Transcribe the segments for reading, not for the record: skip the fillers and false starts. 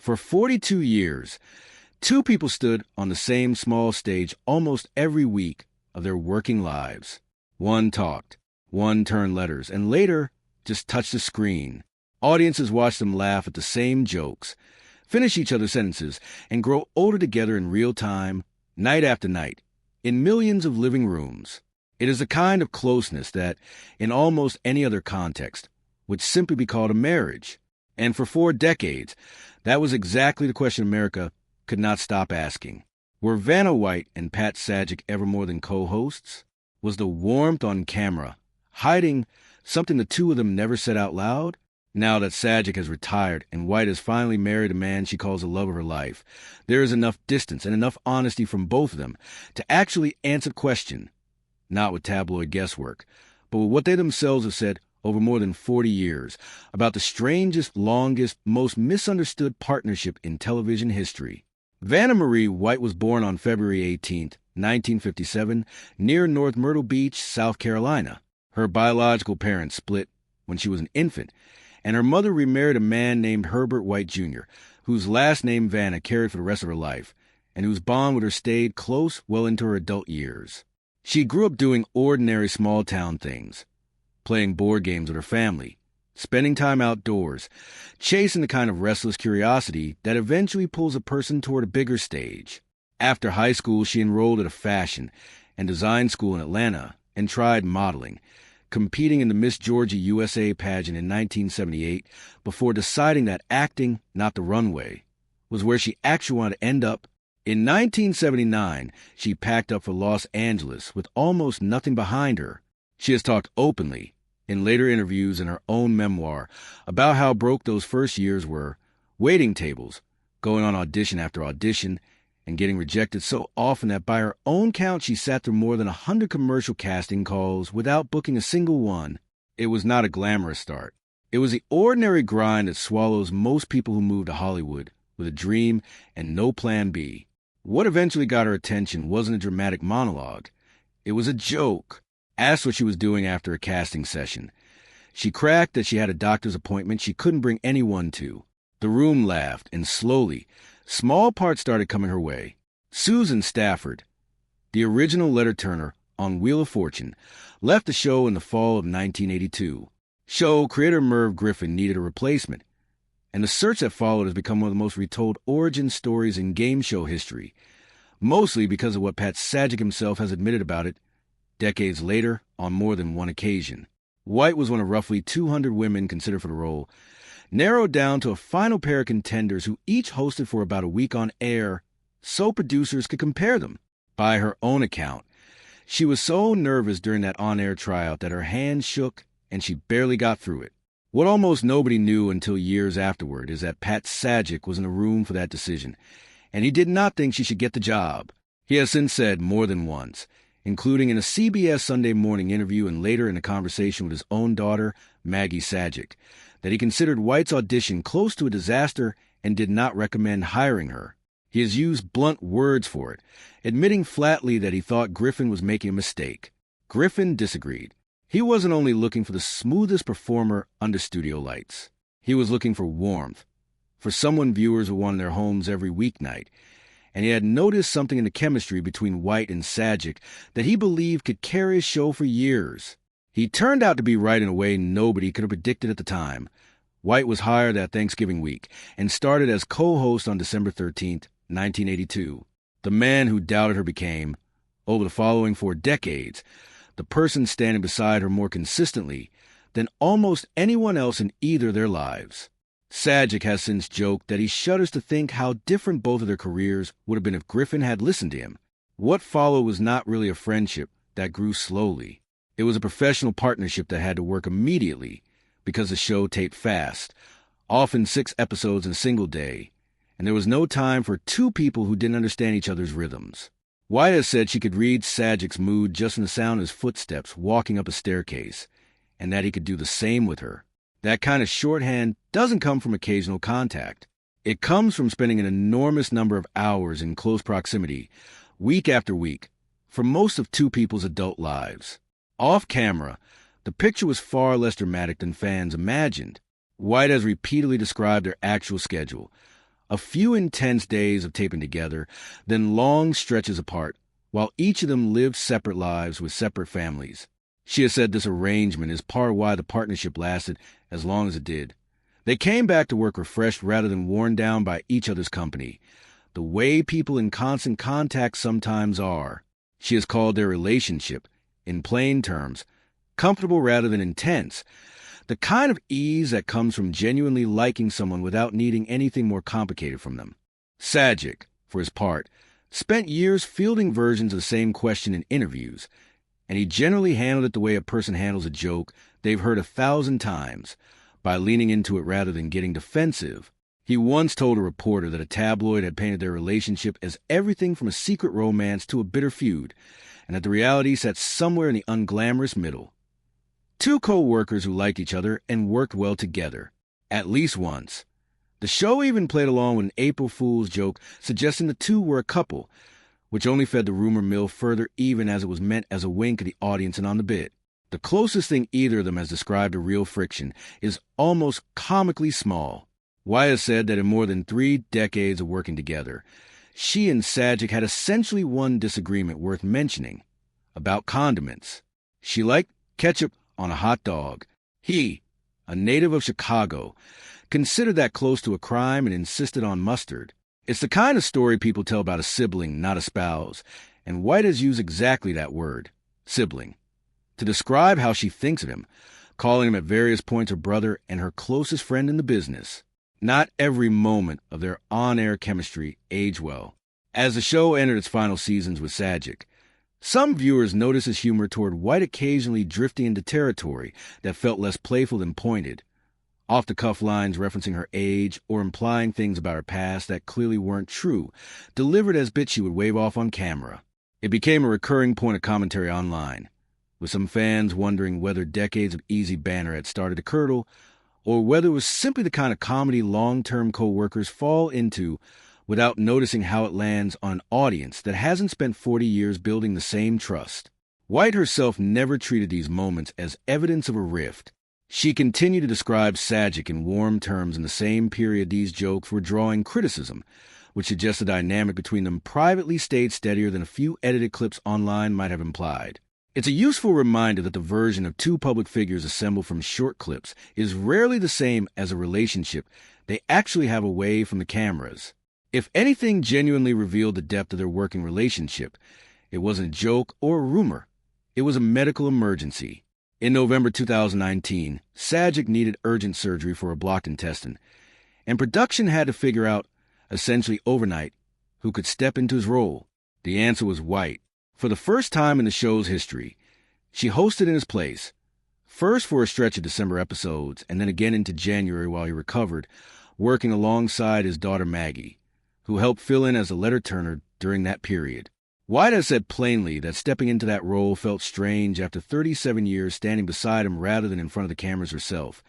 For 42 years, two people stood on the same small stage almost every week of their working lives. One talked, one turned letters, and later just touched the screen. Audiences watched them laugh at the same jokes, finish each other's sentences, and grow older together in real time, night after night, in millions of living rooms. It is a kind of closeness that, in almost any other context, would simply be called a marriage. And for 4 decades, that was exactly the question America could not stop asking. Were Vanna White and Pat Sajak ever more than co-hosts? Was the warmth on camera hiding something the two of them never said out loud? Now that Sajak has retired and White has finally married a man she calls the love of her life, there is enough distance and enough honesty from both of them to actually answer the question, not with tabloid guesswork, but with what they themselves have said over more than 40 years about the strangest, longest, most misunderstood partnership in television history. Vanna Marie White was born on February 18, 1957, near North Myrtle Beach, South Carolina. Her biological parents split when she was an infant, and her mother remarried a man named Herbert White Jr., whose last name Vanna carried for the rest of her life, and whose bond with her stayed close well into her adult years. She grew up doing ordinary small-town things, playing board games with her family, spending time outdoors, chasing the kind of restless curiosity that eventually pulls a person toward a bigger stage. After high school, she enrolled at a fashion and design school in Atlanta and tried modeling, competing in the Miss Georgia USA pageant in 1978 before deciding that acting, not the runway, was where she actually wanted to end up. In 1979, she packed up for Los Angeles with almost nothing behind her. She has talked openly, in later interviews in her own memoir, about how broke those first years were, waiting tables, going on audition after audition, and getting rejected so often that by her own count she sat through more than 100 commercial casting calls without booking a single one. It was not a glamorous start. It was the ordinary grind that swallows most people who move to Hollywood with a dream and no plan B. What eventually got her attention wasn't a dramatic monologue. It was a joke. Asked what she was doing after a casting session. She cracked that she had a doctor's appointment she couldn't bring anyone to. The room laughed, and slowly, small parts started coming her way. Susan Stafford, the original letter turner on Wheel of Fortune, left the show in the fall of 1982. Show creator Merv Griffin needed a replacement, and the search that followed has become one of the most retold origin stories in game show history, mostly because of what Pat Sajak himself has admitted about it decades later on more than one occasion. White was one of roughly 200 women considered for the role, narrowed down to a final pair of contenders who each hosted for about a week on air so producers could compare them. By her own account, she was so nervous during that on-air tryout that her hands shook and she barely got through it. What almost nobody knew until years afterward is that Pat Sajak was in the room for that decision, and he did not think she should get the job. He has since said more than once, including in a CBS Sunday Morning interview and later in a conversation with his own daughter, Maggie Sajak, that he considered White's audition close to a disaster and did not recommend hiring her. He has used blunt words for it, admitting flatly that he thought Griffin was making a mistake. Griffin disagreed. He wasn't only looking for the smoothest performer under studio lights. He was looking for warmth, for someone viewers would want in their homes every weeknight, and he had noticed something in the chemistry between White and Sajak that he believed could carry his show for years. He turned out to be right in a way nobody could have predicted at the time. White was hired that Thanksgiving week and started as co-host on December 13th, 1982. The man who doubted her became, over the following 4 decades, the person standing beside her more consistently than almost anyone else in either of their lives. Sajak has since joked that he shudders to think how different both of their careers would have been if Griffin had listened to him. What followed was not really a friendship that grew slowly. It was a professional partnership that had to work immediately because the show taped fast, often 6 episodes in a single day, and there was no time for two people who didn't understand each other's rhythms. White has said she could read Sajak's mood just from the sound of his footsteps walking up a staircase, and that he could do the same with her. That kind of shorthand doesn't come from occasional contact. It comes from spending an enormous number of hours in close proximity, week after week, for most of two people's adult lives. Off camera, the picture was far less dramatic than fans imagined. White has repeatedly described their actual schedule, A few intense days of taping together, then long stretches apart, while each of them lived separate lives with separate families. She has said this arrangement is part of why the partnership lasted as long as it did. They came back to work refreshed rather than worn down by each other's company, the way people in constant contact sometimes are. She has called their relationship, in plain terms, comfortable rather than intense, the kind of ease that comes from genuinely liking someone without needing anything more complicated from them. Sajak, for his part, spent years fielding versions of the same question in interviews, and he generally handled it the way a person handles a joke they've heard 1,000 times, by leaning into it rather than getting defensive. He once told a reporter that a tabloid had painted their relationship as everything from a secret romance to a bitter feud, and that the reality sat somewhere in the unglamorous middle. Two co-workers who liked each other and worked well together, at least once. The show even played along with an April Fool's joke suggesting the two were a couple, which only fed the rumor mill further even as it was meant as a wink at the audience and on the bit. The closest thing either of them has described to real friction is almost comically small. White has said that in more than 3 decades of working together, she and Sajak had essentially one disagreement worth mentioning, about condiments. She liked ketchup on a hot dog. He, a native of Chicago, considered that close to a crime and insisted on mustard. It's the kind of story people tell about a sibling, not a spouse, and White has used exactly that word, sibling, to describe how she thinks of him, calling him at various points her brother and her closest friend in the business. Not every moment of their on-air chemistry aged well. As the show entered its final seasons with Sajak, some viewers noticed his humor toward White occasionally drifting into territory that felt less playful than pointed, off-the-cuff lines referencing her age or implying things about her past that clearly weren't true, delivered as bits she would wave off on camera. It became a recurring point of commentary online, with some fans wondering whether decades of easy banter had started to curdle, or whether it was simply the kind of comedy long-term co-workers fall into without noticing how it lands on an audience that hasn't spent 40 years building the same trust. White herself never treated these moments as evidence of a rift. She continued to describe Sajak in warm terms in the same period these jokes were drawing criticism, which suggests a dynamic between them privately stayed steadier than a few edited clips online might have implied. It's a useful reminder that the version of two public figures assembled from short clips is rarely the same as a relationship they actually have away from the cameras. If anything genuinely revealed the depth of their working relationship, it wasn't a joke or a rumor. It was a medical emergency. In November 2019, Sajak needed urgent surgery for a blocked intestine, and production had to figure out, essentially overnight, who could step into his role. The answer was White. For the first time in the show's history, she hosted in his place, first for a stretch of December episodes, and then again into January while he recovered, working alongside his daughter Maggie, who helped fill in as a letter turner during that period. White has said plainly that stepping into that role felt strange after 37 years standing beside him rather than in front of the cameras herself,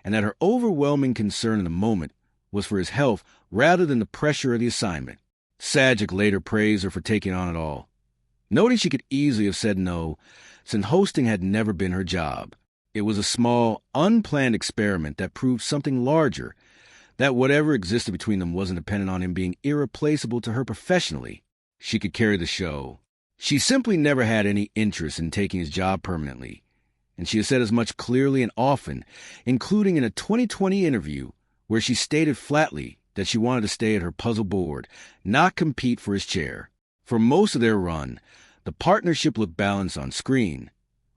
and that her overwhelming concern in the moment was for his health rather than the pressure of the assignment. Sajak later praised her for taking on it all, noting she could easily have said no, since hosting had never been her job. It was a small, unplanned experiment that proved something larger, that whatever existed between them wasn't dependent on him being irreplaceable to her professionally. She could carry the show. She simply never had any interest in taking his job permanently, and she has said as much clearly and often, including in a 2020 interview where she stated flatly that she wanted to stay at her puzzle board, not compete for his chair. For most of their run, the partnership looked balanced on screen,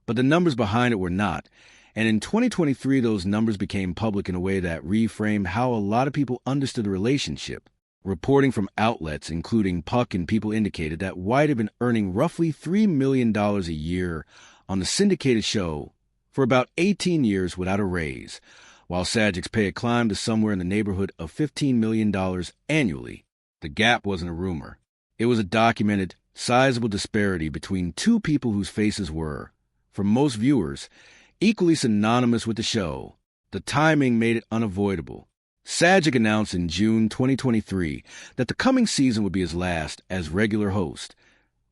but the numbers behind it were not, and in 2023 those numbers became public in a way that reframed how a lot of people understood the relationship. Reporting from outlets, including Puck and People, indicated that White had been earning roughly $3 million a year on the syndicated show for about 18 years without a raise, while Sajak's pay had climbed to somewhere in the neighborhood of $15 million annually. The gap wasn't a rumor. It was a documented, sizable disparity between two people whose faces were, for most viewers, equally synonymous with the show. The timing made it unavoidable. Sajak announced in June 2023 that the coming season would be his last as regular host,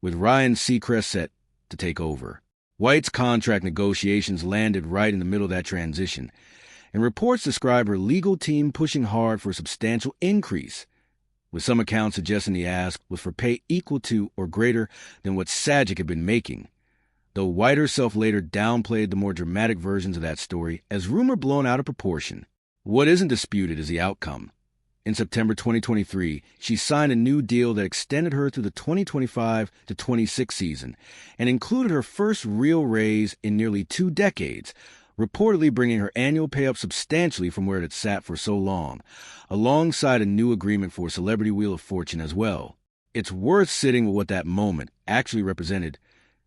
with Ryan Seacrest set to take over. White's contract negotiations landed right in the middle of that transition, and reports describe her legal team pushing hard for a substantial increase, with some accounts suggesting the ask was for pay equal to or greater than what Sajak had been making, though White herself later downplayed the more dramatic versions of that story as rumor blown out of proportion. What isn't disputed is the outcome. In September 2023, she signed a new deal that extended her through the 2025 to 26 season and included her first real raise in nearly 2 decades, reportedly bringing her annual pay up substantially from where it had sat for so long, alongside a new agreement for Celebrity Wheel of Fortune as well. It's worth sitting with what that moment actually represented,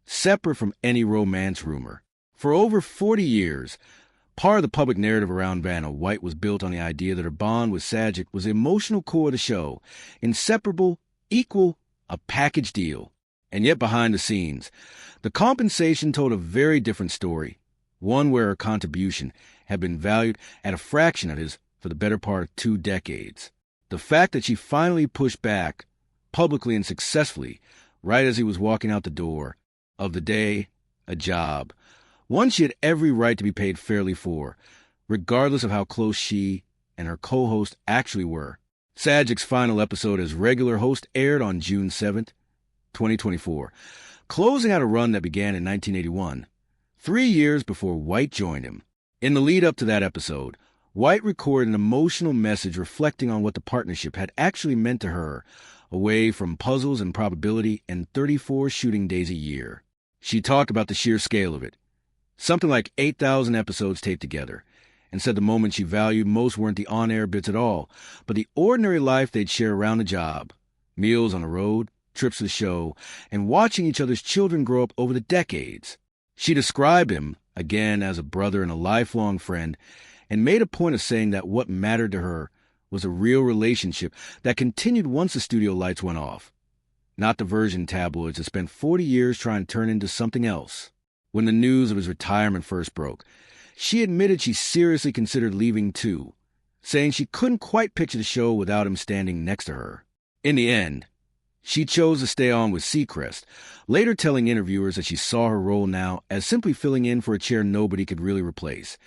separate from any romance rumor. For over 40 years, part of the public narrative around Vanna White was built on the idea that her bond with Sajak was the emotional core of the show, inseparable, equal, a package deal. And yet behind the scenes, the compensation told a very different story, one where her contribution had been valued at a fraction of his for the better part of 2 decades. The fact that she finally pushed back, publicly and successfully, right as he was walking out the door, of the day, a job, one she had every right to be paid fairly for, regardless of how close she and her co-host actually were. Sajak's final episode as regular host aired on June 7th, 2024, closing out a run that began in 1981, 3 years before White joined him. In the lead-up to that episode, White recorded an emotional message reflecting on what the partnership had actually meant to her, away from puzzles and probability and 34 shooting days a year. She talked about the sheer scale of it, something like 8,000 episodes taped together, and said the moments she valued most weren't the on-air bits at all, but the ordinary life they'd share around the job, meals on the road, trips to the show, and watching each other's children grow up over the decades. She described him, again, as a brother and a lifelong friend, and made a point of saying that what mattered to her was a real relationship that continued once the studio lights went off, not the version tabloids that spent 40 years trying to turn into something else. When the news of his retirement first broke, she admitted she seriously considered leaving too, saying she couldn't quite picture the show without him standing next to her. In the end, she chose to stay on with Seacrest, later telling interviewers that she saw her role now as simply filling in for a chair nobody could really replace,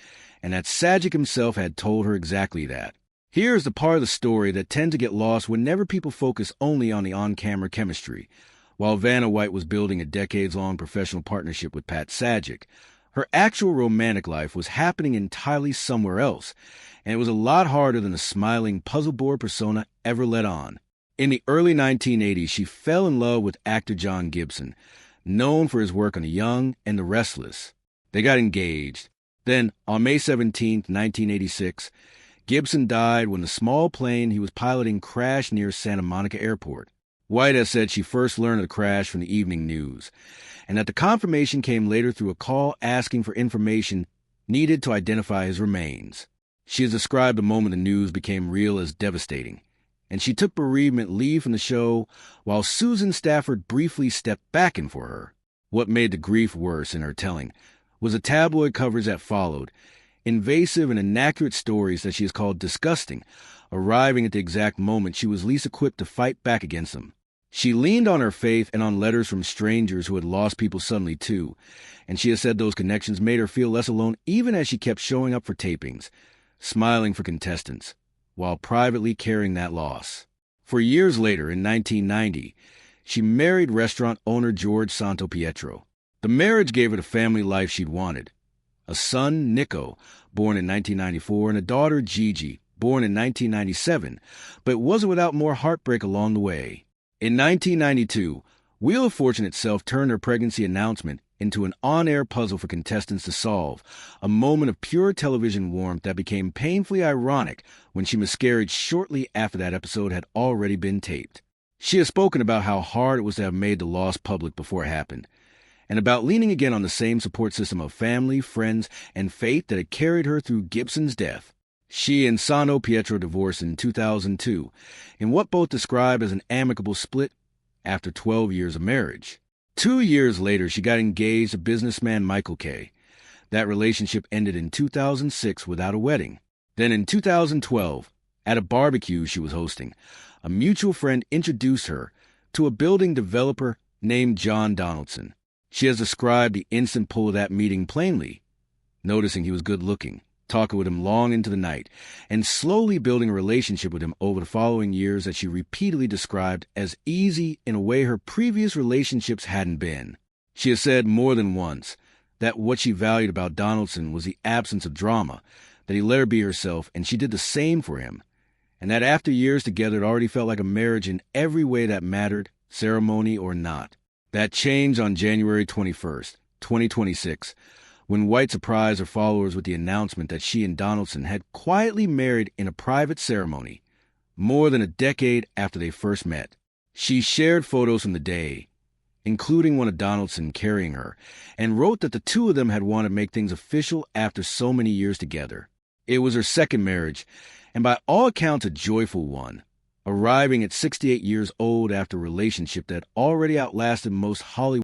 and that Sajak himself had told her exactly that. Here's the part of the story that tends to get lost whenever people focus only on the on-camera chemistry. While Vanna White was building a decades-long professional partnership with Pat Sajak, her actual romantic life was happening entirely somewhere else, and it was a lot harder than the smiling puzzle board persona ever let on. In the early 1980s, she fell in love with actor John Gibson, known for his work on The Young and the Restless. They got engaged. Then, on May 17, 1986, Gibson died when the small plane he was piloting crashed near Santa Monica Airport. White has said she first learned of the crash from the evening news, and that the confirmation came later through a call asking for information needed to identify his remains. She has described the moment the news became real as devastating, and she took bereavement leave from the show while Susan Stafford briefly stepped back in for her. What made the grief worse in her telling was the tabloid coverage that followed, invasive and inaccurate stories that she has called disgusting, arriving at the exact moment she was least equipped to fight back against them. She leaned on her faith and on letters from strangers who had lost people suddenly too, and she has said those connections made her feel less alone even as she kept showing up for tapings, smiling for contestants, while privately carrying that loss. For years later, in 1990, she married restaurant owner George Santopietro. The marriage gave her the family life she'd wanted. A son, Nico, born in 1994, and a daughter, Gigi, born in 1997, but it wasn't without more heartbreak along the way. In 1992, Wheel of Fortune itself turned her pregnancy announcement into an on-air puzzle for contestants to solve, a moment of pure television warmth that became painfully ironic when she miscarried shortly after that episode had already been taped. She has spoken about how hard it was to have made the loss public before it happened, and about leaning again on the same support system of family, friends, and faith that had carried her through Gibson's death. She and Santopietro divorced in 2002, in what both describe as an amicable split after 12 years of marriage. 2 years later, she got engaged to businessman Michael Kay. That relationship ended in 2006 without a wedding. Then in 2012, at a barbecue she was hosting, a mutual friend introduced her to a building developer named John Donaldson. She has described the instant pull of that meeting plainly, noticing he was good-looking, talking with him long into the night, and slowly building a relationship with him over the following years that she repeatedly described as easy in a way her previous relationships hadn't been. She has said more than once that what she valued about Donaldson was the absence of drama, that he let her be herself, and she did the same for him, and that after years together it already felt like a marriage in every way that mattered, ceremony or not. That changed on January 21st, 2026, when White surprised her followers with the announcement that she and Donaldson had quietly married in a private ceremony, more than a decade after they first met. She shared photos from the day, including one of Donaldson carrying her, and wrote that the two of them had wanted to make things official after so many years together. It was her second marriage, and by all accounts a joyful one, arriving at 68 years old after a relationship that already outlasted most Hollywood